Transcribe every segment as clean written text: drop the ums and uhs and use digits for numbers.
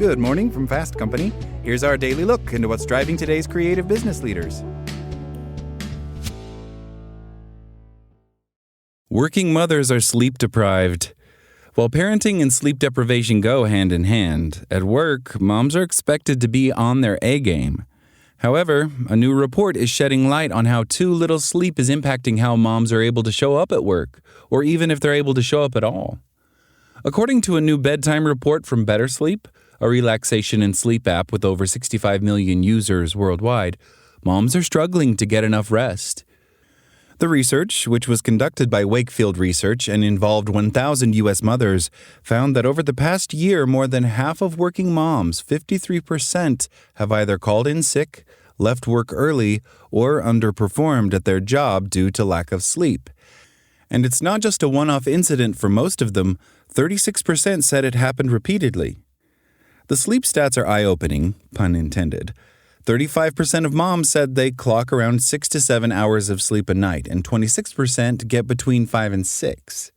Good morning from Fast Company. Here's our daily look into what's driving today's creative business leaders. Working mothers are sleep deprived. While parenting and sleep deprivation go hand in hand, at work, moms are expected to be on their A game. However, a new report is shedding light on how too little sleep is impacting how moms are able to show up at work, or even if they're able to show up at all. According to a new bedtime report from Better Sleep, a relaxation and sleep app with over 65 million users worldwide, moms are struggling to get enough rest. The research, which was conducted by Wakefield Research and involved 1,000 U.S. mothers, found that over the past year, more than half of working moms, 53%, have either called in sick, left work early, or underperformed at their job due to lack of sleep. And it's not just a one-off incident for most of them. 36% said it happened repeatedly. The sleep stats are eye-opening, pun intended. 35% of moms said they clock around 6 to 7 hours of sleep a night, and 26% get between 5 and 6.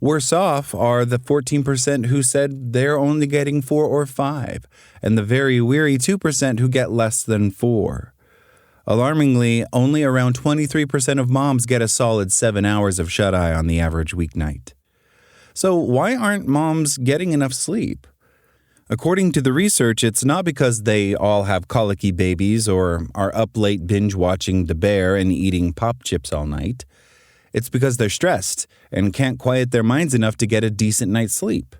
Worse off are the 14% who said they're only getting 4 or 5, and the very weary 2% who get less than 4. Alarmingly, only around 23% of moms get a solid 7 hours of shut-eye on the average weeknight. So why aren't moms getting enough sleep? According to the research, it's not because they all have colicky babies or are up late binge-watching The Bear and eating pop chips all night. It's because they're stressed and can't quiet their minds enough to get a decent night's sleep.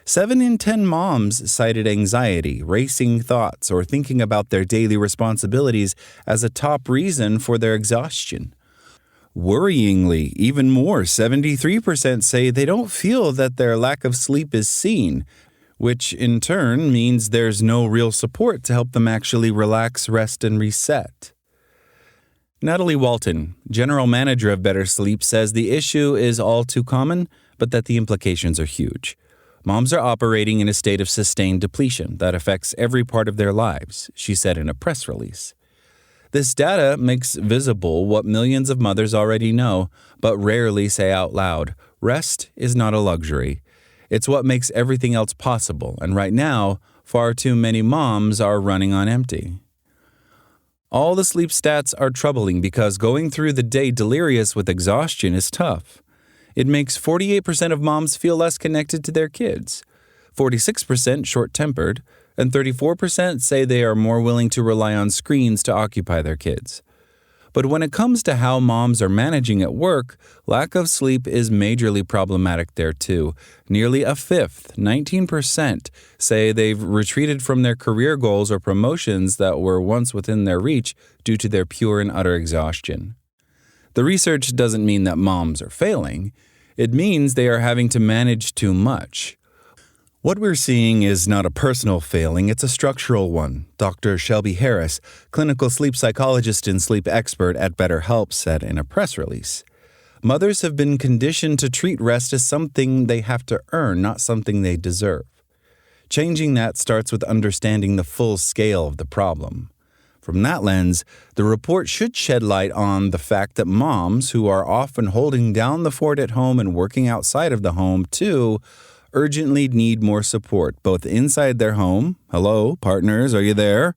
7 in 10 moms cited anxiety, racing thoughts, or thinking about their daily responsibilities as a top reason for their exhaustion. Worryingly, even more, 73% say they don't feel that their lack of sleep is seen, which in turn means there's no real support to help them actually relax, rest, and reset. Natalie Walton, general manager of Better Sleep, says the issue is all too common, but that the implications are huge. Moms are operating in a state of sustained depletion that affects every part of their lives, she said in a press release. This data makes visible what millions of mothers already know, but rarely say out loud. Rest is not a luxury. It's what makes everything else possible, and right now, far too many moms are running on empty. All the sleep stats are troubling because going through the day delirious with exhaustion is tough. It makes 48% of moms feel less connected to their kids, 46% short-tempered, and 34% say they are more willing to rely on screens to occupy their kids. But when it comes to how moms are managing at work, lack of sleep is majorly problematic there too. Nearly a fifth, 19%, say they've retreated from their career goals or promotions that were once within their reach due to their pure and utter exhaustion. The research doesn't mean that moms are failing. It means they are having to manage too much. What we're seeing is not a personal failing, it's a structural one, Dr. Shelby Harris, clinical sleep psychologist and sleep expert at BetterHelp, said in a press release. Mothers have been conditioned to treat rest as something they have to earn, not something they deserve. Changing that starts with understanding the full scale of the problem. From that lens, the report should shed light on the fact that moms, who are often holding down the fort at home and working outside of the home too, urgently need more support, both inside their home, hello, partners, are you there?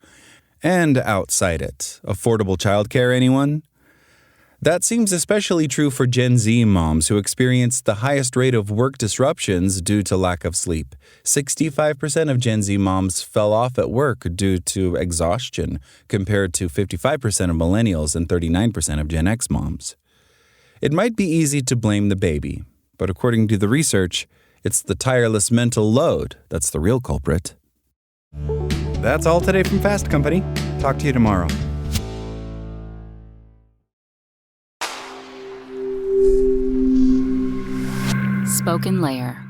And outside it. Affordable childcare, anyone? That seems especially true for Gen Z moms who experience the highest rate of work disruptions due to lack of sleep. 65% of Gen Z moms fell off at work due to exhaustion, compared to 55% of millennials and 39% of Gen X moms. It might be easy to blame the baby, but according to the research, it's the tireless mental load that's the real culprit. That's all today from Fast Company. Talk to you tomorrow. Spoken Layer.